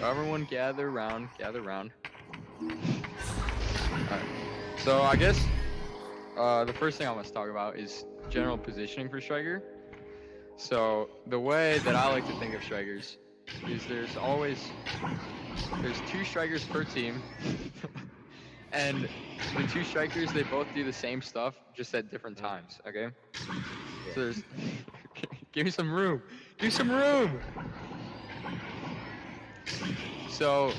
Everyone gather round, gather round. Alright. So I guess the first thing I want to talk about is general positioning for striker. So the way that I like to think of strikers is there's two strikers per team, and the two strikers they both do the same stuff just at different Mm, times. Okay. yeah. So there's give me some room. Do some room. So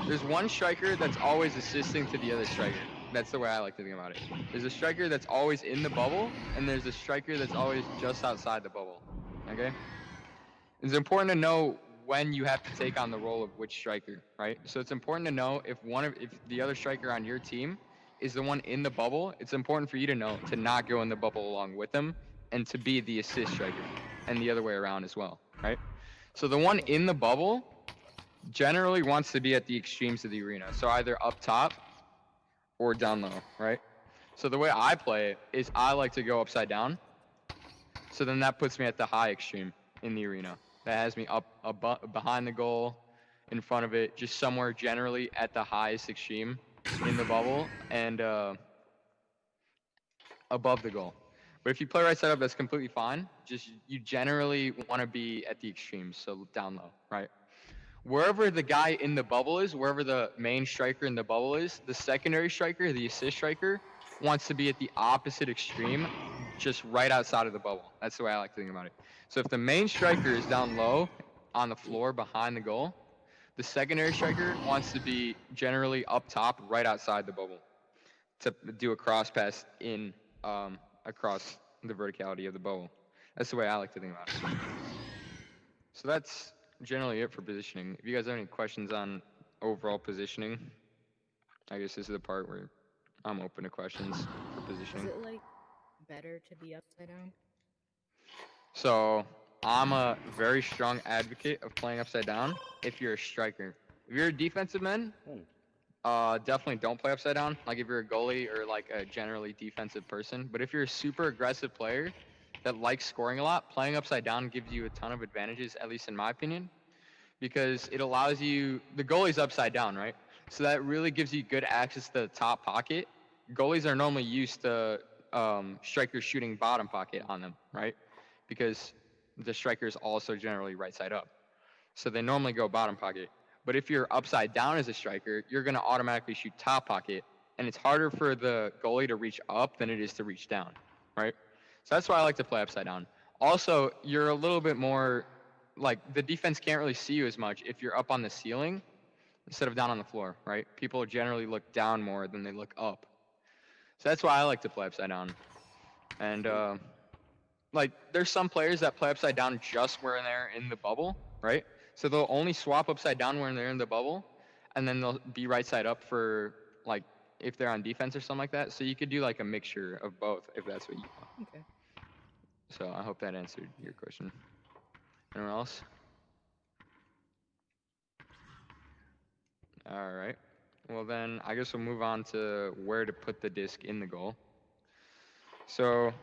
there's one striker that's always assisting to the other striker. That's the way I like to think about it. There's a striker that's always in the bubble, and there's a striker that's always just outside the bubble. Okay? It's important to know when you have to take on the role of which striker, right? So it's important to know if the other striker on your team is the one in the bubble, it's important for you to know to not go in the bubble along with them and to be the assist striker and the other way around as well, right? So the one in the bubble generally wants to be at the extremes of the arena. So either up top or down low, right? So the way I play it is I like to go upside down. So then that puts me at the high extreme in the arena. That has me up behind the goal, in front of it, just somewhere generally at the highest extreme in the bubble and above the goal. But if you play right side up, that's completely fine. Just you generally want to be at the extremes, so down low, right? Wherever the guy in the bubble is, wherever the main striker in the bubble is, the secondary striker, the assist striker, wants to be at the opposite extreme, just right outside of the bubble. That's the way I like to think about it. So if the main striker is down low on the floor behind the goal, the secondary striker wants to be generally up top, right outside the bubble, to do a cross pass in across the verticality of the bubble. That's the way I like to think about it. So that's generally it for positioning. If you guys have any questions on overall positioning, I guess this is the part where I'm open to questions for Is positioning. it like better to be upside down? So I'm a very strong advocate of playing upside down if you're a striker. If you're a defensive man, Mm, definitely don't play upside down. Like if you're a goalie or like a generally defensive person. But if you're a super aggressive player that likes scoring a lot, playing upside down gives you a ton of advantages, at least in my opinion, because it allows you the goalie's upside down, right? So that really gives you good access to the top pocket. Goalies are normally used to strikers shooting bottom pocket on them, right? Because the striker is also generally right side up. So they normally go bottom pocket. But if you're upside down as a striker, you're going to automatically shoot top pocket. And it's harder for the goalie to reach up than it is to reach down, right? So that's why I like to play upside down. Also, you're a little bit more like the defense can't really see you as much if you're up on the ceiling instead of down on the floor, right? People generally look down more than they look up. So that's why I like to play upside down. And like there's some players that play upside down just when they're in the bubble, right? So they'll only swap upside down when they're in the bubble, and then they'll be right side up for like if they're on defense or something like that. So you could do like a mixture of both if that's what you want. Okay. So I hope that answered your question. Anyone else? All right. Well then, I guess we'll move on to where to put the disc in the goal. So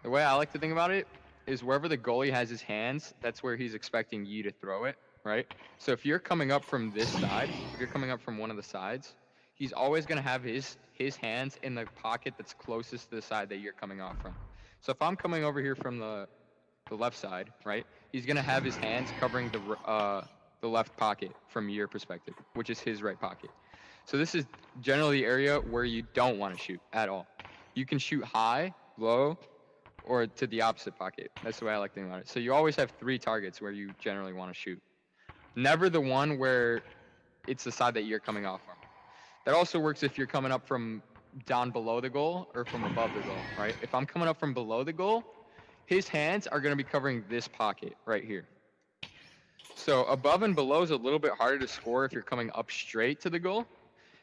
the way I like to think about it is wherever the goalie has his hands, that's where he's expecting you to throw it, right? So if you're coming up from this side, if you're coming up from one of the sides, he's always going to have his hands in the pocket that's closest to the side that you're coming off from. So if I'm coming over here from the left side, right? He's going to have his hands covering the left pocket from your perspective, which is his right pocket. So this is generally the area where you don't want to shoot at all. You can shoot high, low, or to the opposite pocket. That's the way I like thinking about it. So you always have three targets where you generally want to shoot. Never the one where it's the side that you're coming off from. That also works if you're coming up from down below the goal or from above the goal, right? If I'm coming up from below the goal, his hands are going to be covering this pocket right here. So above and below is a little bit harder to score if you're coming up straight to the goal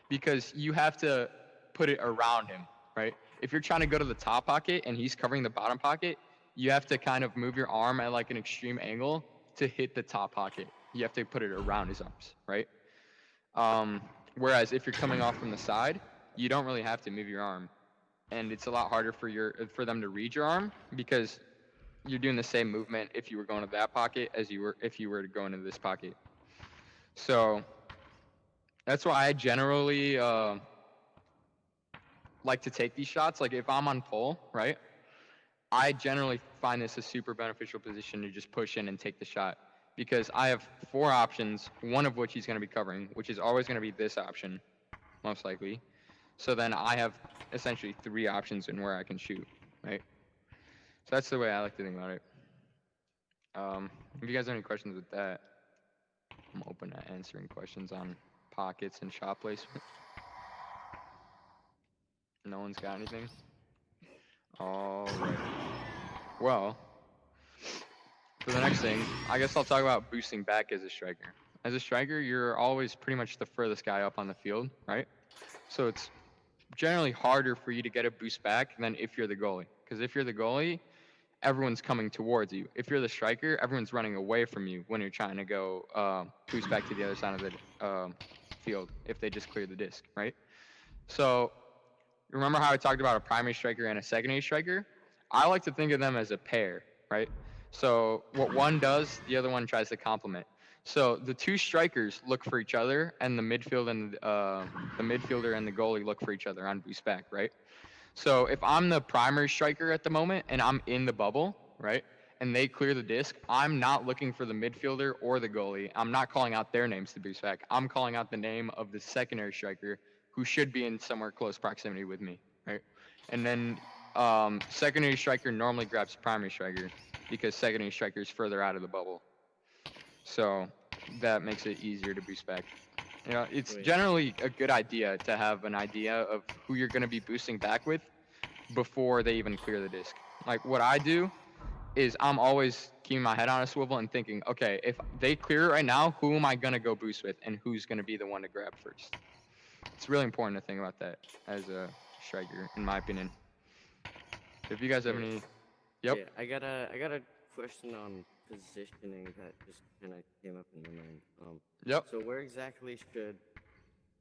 because you have to put it around him, right? If you're trying to go to the top pocket and he's covering the bottom pocket, you have to kind of move your arm at like an extreme angle to hit the top pocket. You have to put it around his arms, right? Um, Whereas if you're coming off from the side, you don't really have to move your arm, and it's a lot harder for them to read your arm because you're doing the same movement if you were going to that pocket as you were if you were to go into this pocket. So that's why I generally like to take these shots. Like if I'm on pole, right? I generally find this a super beneficial position to just push in and take the shot because I have 4 options, one of which he's going to be covering, which is always going to be this option, most likely. So then I have essentially 3 options in where I can shoot, right? So that's the way I like to think about it. If you guys have any questions with that, I'm open to answering questions on pockets and shot placement. No one's got anything? All right. Well, for the next thing, I guess I'll talk about boosting back as a striker. As a striker, you're always pretty much the furthest guy up on the field, right? So it's generally harder for you to get a boost back than if you're the goalie. Because if you're the goalie, everyone's coming towards you. If you're the striker, everyone's running away from you when you're trying to go boost back to the other side of the field if they just clear the disc, right? So remember how I talked about a primary striker and a secondary striker? I like to think of them as a pair, right? So what one does, the other one tries to complement. So the 2 strikers look for each other, and the midfielder and the goalie look for each other on boost back, right? So if I'm the primary striker at the moment and I'm in the bubble, right, and they clear the disc, I'm not looking for the midfielder or the goalie. I'm not calling out their names to boost back. I'm calling out the name of the secondary striker who should be in somewhere close proximity with me, right? And then secondary striker normally grabs primary striker because secondary striker is further out of the bubble. So that makes it easier to boost back. You know, it's generally a good idea to have an idea of who you're going to be boosting back with before they even clear the disc. Like what I do is I'm always keeping my head on a swivel and thinking, okay, if they clear it right now, who am I going to go boost with and who's going to be the one to grab first? It's really important to think about that as a striker, in my opinion. If you guys have any... Yep. Yeah, I got a question on positioning that just kind of came up in my mind. Yep. So where exactly should...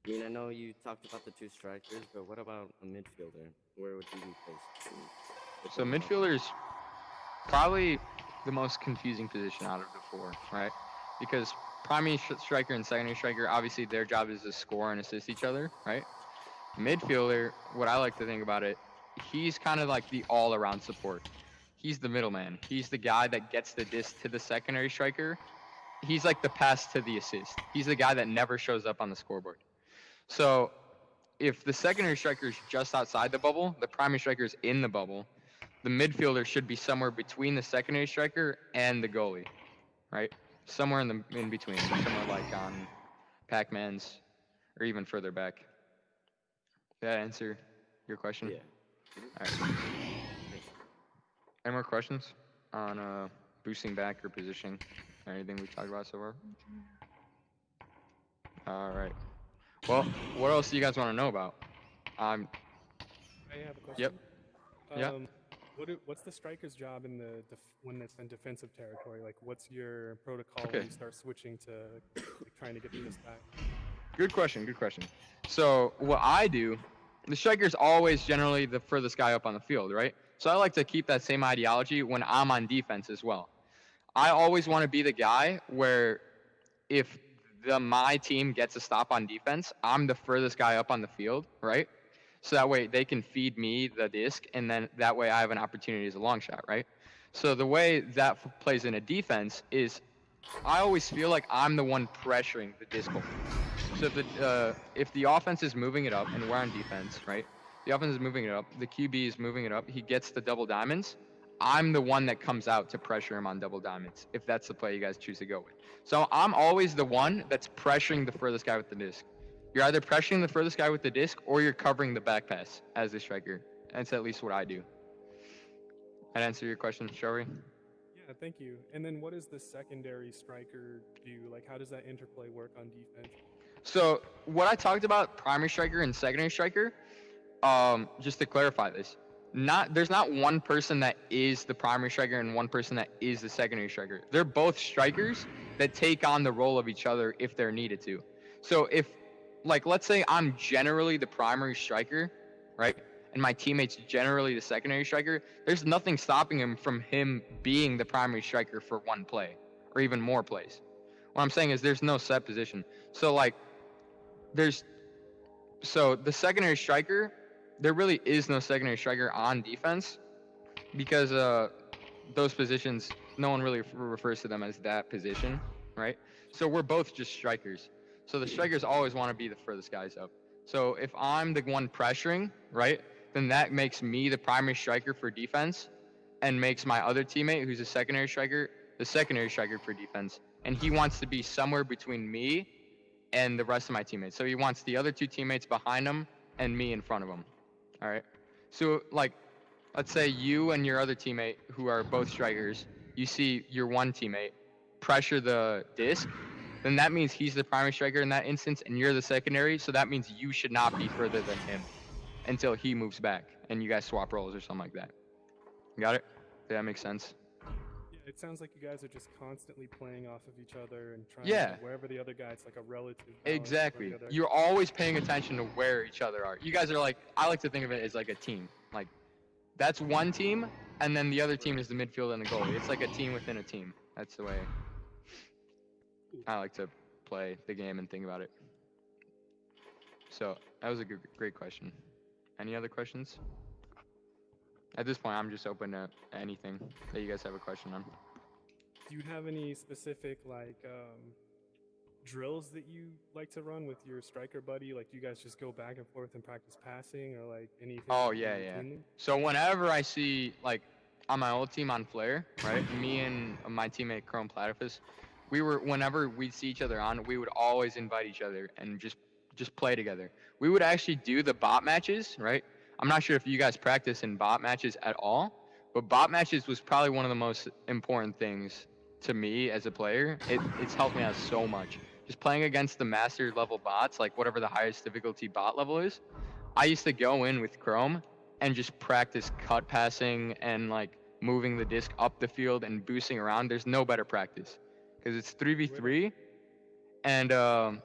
I mean, I know you talked about the 2 strikers, but what about a midfielder? Where would you be placed? So midfielder is probably the most confusing position out of the 4, right? Because primary striker and secondary striker, obviously their job is to score and assist each other, right? Midfielder, what I like to think about it, he's kind of like the all-around support. He's the middleman. He's the guy that gets the disc to the secondary striker. He's like the pass to the assist. He's the guy that never shows up on the scoreboard. So if the secondary striker is just outside the bubble, the primary striker is in the bubble, the midfielder should be somewhere between the secondary striker and the goalie, right? Somewhere in between, somewhere like on Pac-Man's or even further back. Did that answer your question? Yeah. All right. Any more questions on boosting back or positioning or anything we talked about so far? All right. Well, what else do you guys want to know about? I have a question. Yep. Yeah. What's the striker's job in the when it's in defensive territory? Like, what's your protocol Okay. when you start switching to like, trying to get the disc back? Good question. Good question. So what I do, the striker's always generally the furthest guy up on the field, right? So I like to keep that same ideology when I'm on defense as well. I always want to be the guy where if my team gets a stop on defense, I'm the furthest guy up on the field, right? So that way they can feed me the disc, and then that way I have an opportunity as a long shot, right? So the way that plays in a defense is I always feel like I'm the one pressuring the disc hole. So if the offense is moving it up, and we're on defense, right? The offense is moving it up, the QB is moving it up, he gets the double diamonds, I'm the one that comes out to pressure him on double diamonds, if that's the play you guys choose to go with. So I'm always the one that's pressuring the furthest guy with the disc. You're either pressuring the furthest guy with the disc, or you're covering the back pass as a striker. That's at least what I do. That answer your question, Shelby? Yeah, thank you. And then what does the secondary striker do? Like, how does that interplay work on defense? So what I talked about, primary striker and secondary striker, just to clarify this, there's not one person that is the primary striker and one person that is the secondary striker. They're both strikers that take on the role of each other if they're needed to. So if, like, let's say I'm generally the primary striker, right? and my teammate's generally the secondary striker, there's nothing stopping him being the primary striker for one play or even more plays. What I'm saying is there's no set position. So like the secondary striker, there really is no secondary striker on defense because those positions, no one really refers to them as that position, right? So we're both just strikers. So the strikers always want to be the furthest guys up. So if I'm the one pressuring, right, then that makes me the primary striker for defense and makes my other teammate, who's a secondary striker, the secondary striker for defense. And he wants to be somewhere between me and the rest of my teammates. So he wants the other two teammates behind him and me in front of him. All right? So, like, let's say you and your other teammate, who are both strikers, you see your one teammate pressure the disc, then that means he's the primary striker in that instance and you're the secondary, so that means you should not be further than him until he moves back and you guys swap roles or something like that. Got it? Did that make sense? Yeah, it sounds like you guys are just constantly playing off of each other and trying Yeah. to wherever the other guy, it's like a relative balance of Exactly. the other. You're always paying attention to where each other are. You guys are like, I like to think of it as like a team. Like, that's one team, and then the other team is the midfield and the goalie. It's like a team within a team. That's the way I like to play the game and think about it. So that was a great question. Any other questions? At this point, I'm just open to anything that you guys have a question on. Do you have any specific like drills that you like to run with your striker buddy? Like, do you guys just go back and forth and practice passing, or like anything? Oh yeah. So whenever I see, like, on my old team on Flare, right? Me and my teammate Chrome Platypus, whenever we'd see each other on, we would always invite each other and just play together. We would actually do the bot matches, right? I'm not sure if you guys practice in bot matches at all, but bot matches was probably one of the most important things to me as a player. It's helped me out so much. Just playing against the master level bots, like whatever the highest difficulty bot level is. I used to go in with Chrome and just practice cut passing and like moving the disc up the field and boosting around. There's no better practice because it's 3v3 and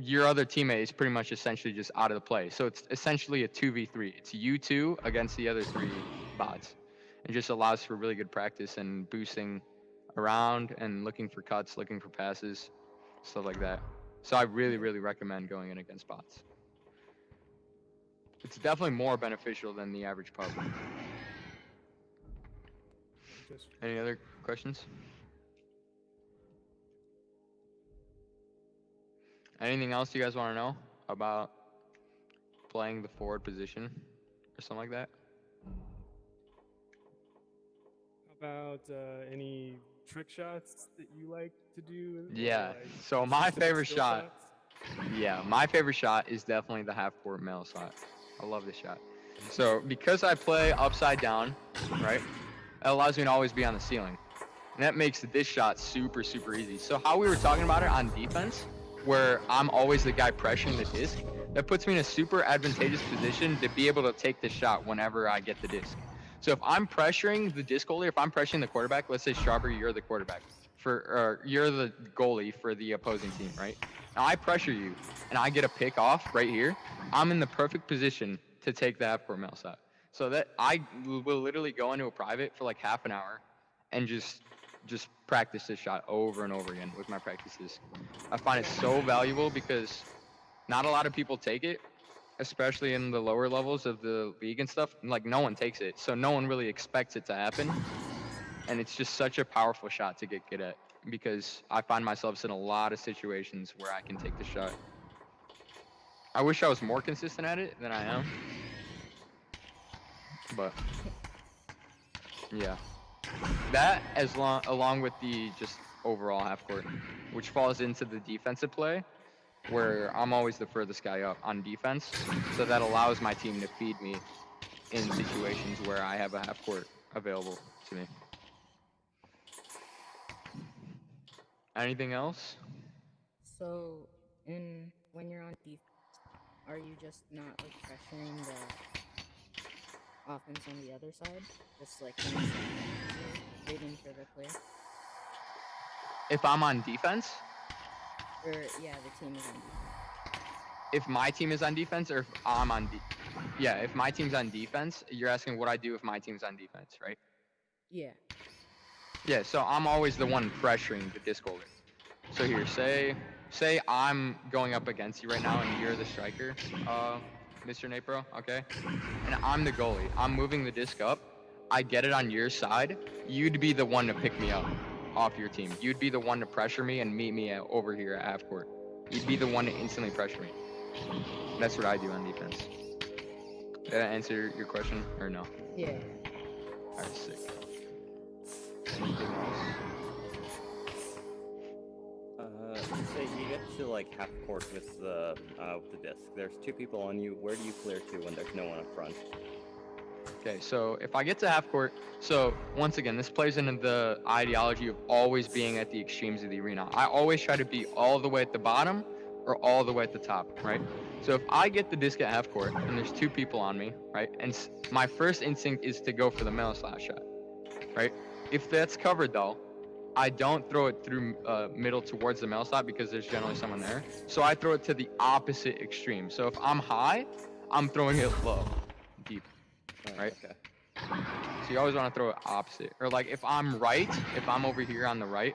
your other teammate is pretty much essentially just out of the play. So it's essentially a 2v3. It's you two against the other three bots. It just allows for really good practice and boosting around and looking for cuts, looking for passes, stuff like that. So I really, really recommend going in against bots. It's definitely more beneficial than the average pub. Any other questions? Anything else you guys want to know about playing the forward position or something like that? How about any trick shots that you like to do? Or, Yeah. like, So my specific favorite skill shot. shots? Yeah, my favorite shot is definitely the half-court mail shot. I love this shot. So because I play upside down, right, it allows me to always be on the ceiling. And that makes this shot super, super easy. So how we were talking about it on defense, where I'm always the guy pressuring the disc, that puts me in a super advantageous position to be able to take the shot whenever I get the disc. So if I'm pressuring the disc goalie, if I'm pressuring the quarterback, let's say Strawberry, you're the quarterback, you're the goalie for the opposing team, right? Now I pressure you, and I get a pick off right here. I'm in the perfect position to take the half-court mail shot. So that I will literally go into a private for like half an hour and just practice this shot over and over again with my practices. I find it so valuable because not a lot of people take it, especially in the lower levels of the league and stuff. Like, no one takes it, so no one really expects it to happen. And it's just such a powerful shot to get good at because I find myself in a lot of situations where I can take the shot. I wish I was more consistent at it than I am. But yeah, that along with the just overall half court, which falls into the defensive play, where I'm always the furthest guy up on defense, so that allows my team to feed me in situations where I have a half court available to me. Anything else? So, when you're on defense, are you just not like pressuring the offense on the other side? Just like waiting for the play? If I'm on defense? Or yeah, the team is on defense. if my team is on defense or if I'm on yeah, if my team's on defense, you're asking what I do if my team's on defense, right? Yeah. Yeah, so I'm always the one pressuring the disc holder. So here, say I'm going up against you right now and you're the striker, Mr. Napro, okay? And I'm the goalie. I'm moving the disc up. I get it on your side. You'd be the one to pick me up off your team. You'd be the one to pressure me and meet me over here at half court. You'd be the one to instantly pressure me. That's what I do on defense. Did that answer your question or no? Yeah. Alright, sick. Anything else? Say you get to like half court with the disc. There's two people on you. Where do you clear to when there's no one up front? Okay, so if I get to half court, so once again, this plays into the ideology of always being at the extremes of the arena. I always try to be all the way at the bottom or all the way at the top, right? So if I get the disc at half court and there's two people on me, right? And my first instinct is to go for the middle slot shot, right? If that's covered though, I don't throw it through middle towards the middle slot because there's generally someone there. So I throw it to the opposite extreme. So if I'm high, I'm throwing it low, deep. Right? Okay. So you always want to throw it opposite. Or like if I'm right, if I'm over here on the right,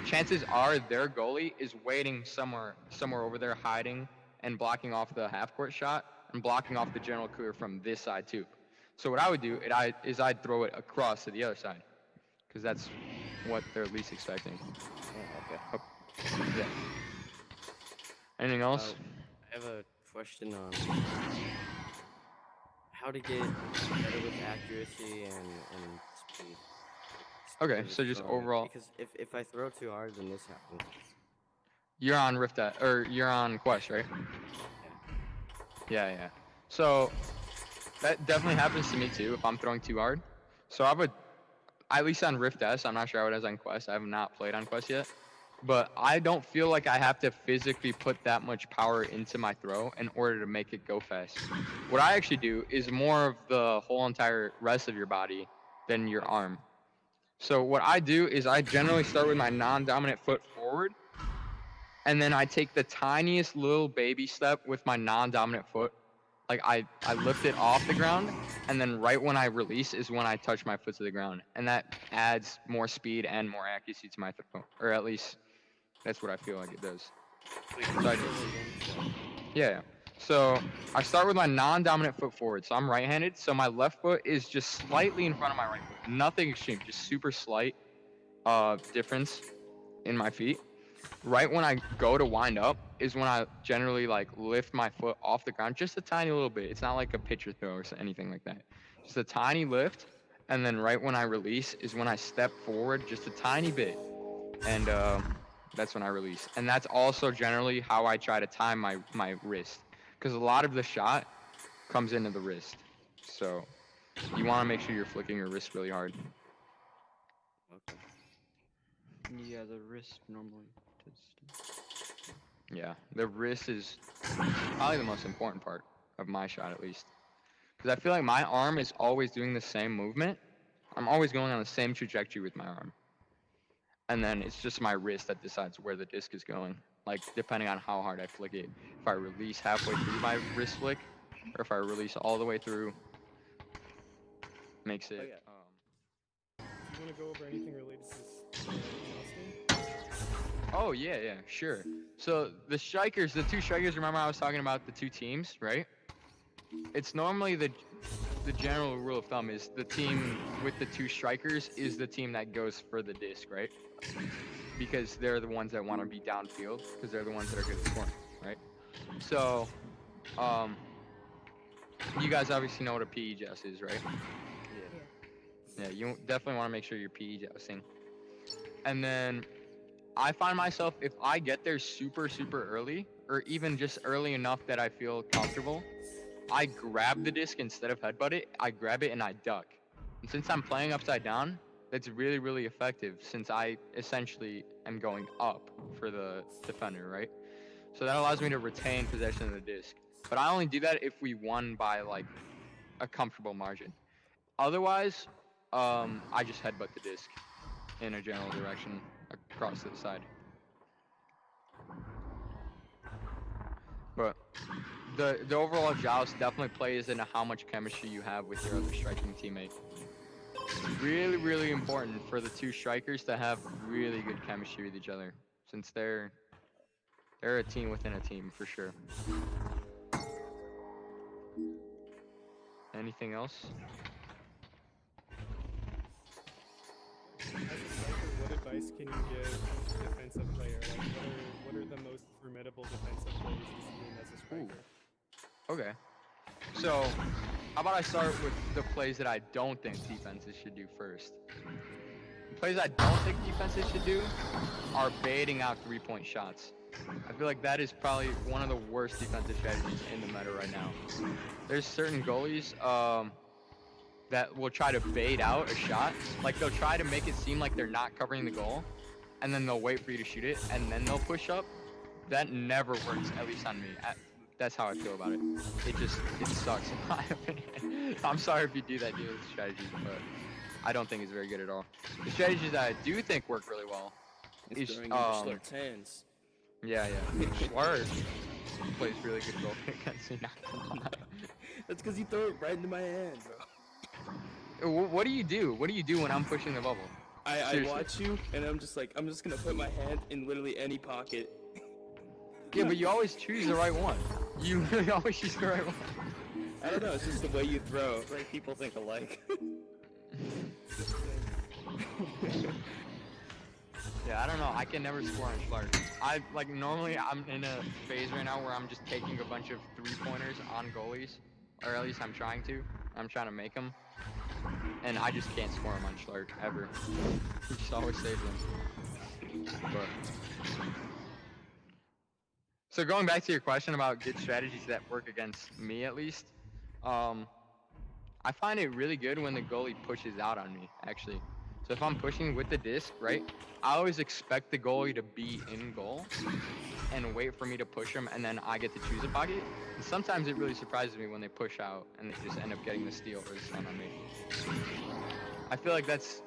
chances are their goalie is waiting somewhere over there hiding and blocking off the half court shot and blocking off the general clear from this side too. So what I would do is I'd throw it across to the other side because that's what they're least expecting. Oh, okay. Yeah. Anything else? I have a question on how to get better with accuracy and speed. Okay, Speed so of just throwing. overall, Because if I throw too hard, then this happens. you're on or you're on Quest, right? Yeah. So that definitely happens to me too if I'm throwing too hard. So I would, at least on Rift S, I'm not sure how it is on Quest. I have not played on Quest yet. But I don't feel like I have to physically put that much power into my throw in order to make it go fast. What I actually do is more of the whole entire rest of your body than your arm. So what I do is I generally start with my non-dominant foot forward, and then I take the tiniest little baby step with my non-dominant foot. Like I lift it off the ground, and then right when I release is when I touch my foot to the ground. And that adds more speed and more accuracy to my throw, or at least that's what I feel like it does. So yeah. So I start with my non-dominant foot forward. So I'm right-handed. So my left foot is just slightly in front of my right foot. Nothing extreme, just super slight difference in my feet. Right when I go to wind up is when I generally like lift my foot off the ground just a tiny little bit. It's not like a pitcher throw or anything like that. Just a tiny lift. And then right when I release is when I step forward just a tiny bit. And that's when I release. And that's also generally how I try to time my wrist. Because a lot of the shot comes into the wrist. So you want to make sure you're flicking your wrist really hard. Okay. Yeah, the wrist normally does. Yeah, the wrist is probably the most important part of my shot, at least. Because I feel like my arm is always doing the same movement. I'm always going on the same trajectory with my arm. And then it's just my wrist that decides where the disc is going. Like, depending on how hard I flick it. If I release halfway through my wrist flick, or if I release all the way through, makes it... Do you want to go over anything related to this jousting? Oh, yeah, sure. So the two strikers, remember I was talking about the two teams, right? It's normally the general rule of thumb is the team with the two strikers is the team that goes for the disc, right? Because they're the ones that want to be downfield, because they're the ones that are good at scoring, right? So, you guys obviously know what a PE joust is, right? Yeah, you definitely want to make sure you're PE jousting. And then I find myself, if I get there super early, or even just early enough that I feel comfortable, I grab the disc instead of headbutt it. I grab it and I duck. And since I'm playing upside down, that's really effective since I essentially am going up for the defender, right? So that allows me to retain possession of the disc. But I only do that if we won by like a comfortable margin. Otherwise, I just headbutt the disc in a general direction across to the side. But the overall joust definitely plays into how much chemistry you have with your other striking teammate. It's really, really important for the two strikers to have really good chemistry with each other, since they're a team within a team for sure. Anything else? As a striker, what advice can you give a defensive player? Like, what are the most formidable defensive plays you've seen as a striker? Okay. So, how about I start with the plays that I don't think defenses should do first? The plays I don't think defenses should do are baiting out three-point shots. I feel like that is probably one of the worst defensive strategies in the meta right now. There's certain goalies that will try to bait out a shot. Like, they'll try to make it seem like they're not covering the goal, and then they'll wait for you to shoot it, and then they'll push up. That never works, at least on me. That's how I feel about it. It sucks in my opinion. I'm sorry if you do that defensive strategy, but I don't think it's very good at all. The strategies that I do think work really well It's is throwing into Schlart's hands. yeah. Schlart plays really good goal against me, not gonna lie. That's because you throw it right into my hand, bro. What do you do? What do you do when I'm pushing the bubble? I Seriously. watch you, and I'm just gonna put my hand in literally any pocket. Yeah, but you always choose the right one. You really always choose the right one. I don't know, it's just the way you throw. Great people think alike. Yeah, I don't know. I can never score on Schlart. Normally I'm in a phase right now where I'm just taking a bunch of three-pointers on goalies, or at least I'm trying to. I'm trying to make them, and I just can't score them on Schlart ever. He just always saves them. But so going back to your question about good strategies that work against me, at least, I find it really good when the goalie pushes out on me, actually. So if I'm pushing with the disc, right, I always expect the goalie to be in goal and wait for me to push him, and then I get to choose a pocket. And sometimes it really surprises me when they push out and they just end up getting the steal or the stun on me. I feel like that's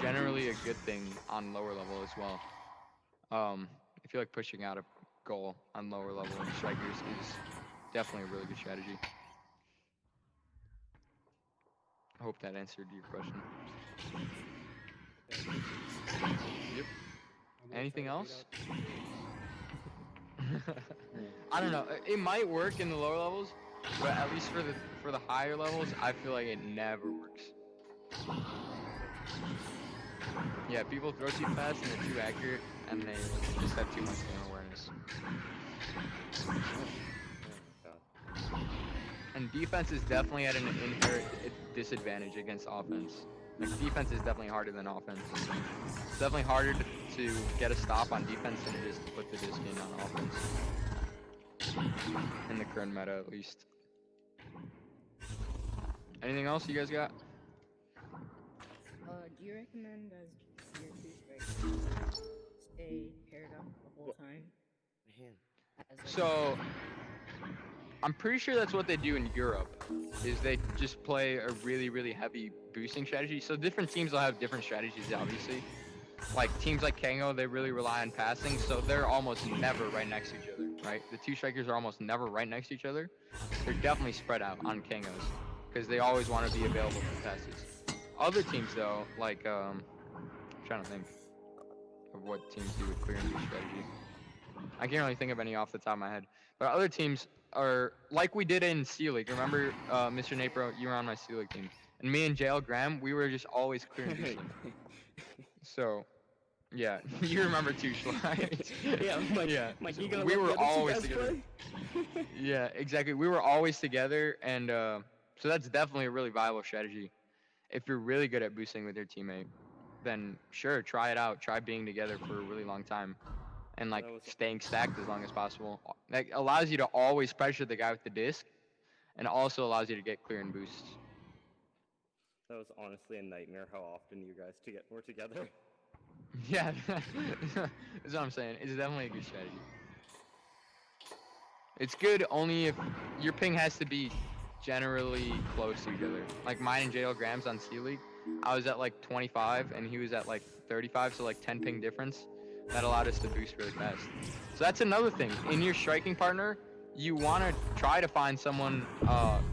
generally a good thing on lower level as well. I feel like pushing out a goal on lower level strikers is definitely a really good strategy. I hope that answered your question. Yep. Anything else? I don't know. It might work in the lower levels, but at least for the higher levels, I feel like it never works. Yeah, people throw too fast and they're too accurate, and they just have too much game awareness. And defense is definitely at an inherent disadvantage against offense. Like, defense is definitely harder than offense. It's definitely harder to get a stop on defense than it is to put the disc in on offense. In the current meta, at least. Anything else you guys got? Do you recommend as your two strikers stay paired up the whole time? Man. As like, So, I'm pretty sure that's what they do in Europe, is they just play a really, really heavy boosting strategy. So different teams will have different strategies, obviously. Like, teams like Kango, they really rely on passing, so they're almost never right next to each other, right? The two strikers are almost never right next to each other. They're definitely spread out on Kangos, because they always want to be available for passes. Other teams, though, like, I'm trying to think of what teams do with clear and boost strategy. I can't really think of any off the top of my head. But other teams are, like we did in C-League. Remember, Mr. Napro, you were on my C-League team. And me and JL Graham, we were just always clear and boosting. So, yeah, you remember too, Schley. Yeah, I'm like, Yeah, Mike, so you gonna we let were the other two always guys together. play? Yeah, exactly. We were always together, and so that's definitely a really viable strategy. If you're really good at boosting with your teammate, then sure, try it out. Try being together for a really long time, and like That was- staying stacked as long as possible. That allows you to always pressure the guy with the disc, and also allows you to get clear and boosts. That was honestly a nightmare how often you guys were together. Yeah, that's what I'm saying. It's definitely a good strategy. It's good only if your ping has to be generally close to each other. Like mine and JL Graham's on C-League, I was at like 25 and he was at like 35, so like 10 ping difference. That allowed us to boost really fast. So that's another thing. In your striking partner, you want to try to find someone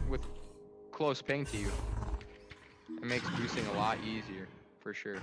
with close ping to you. It makes boosting a lot easier, for sure.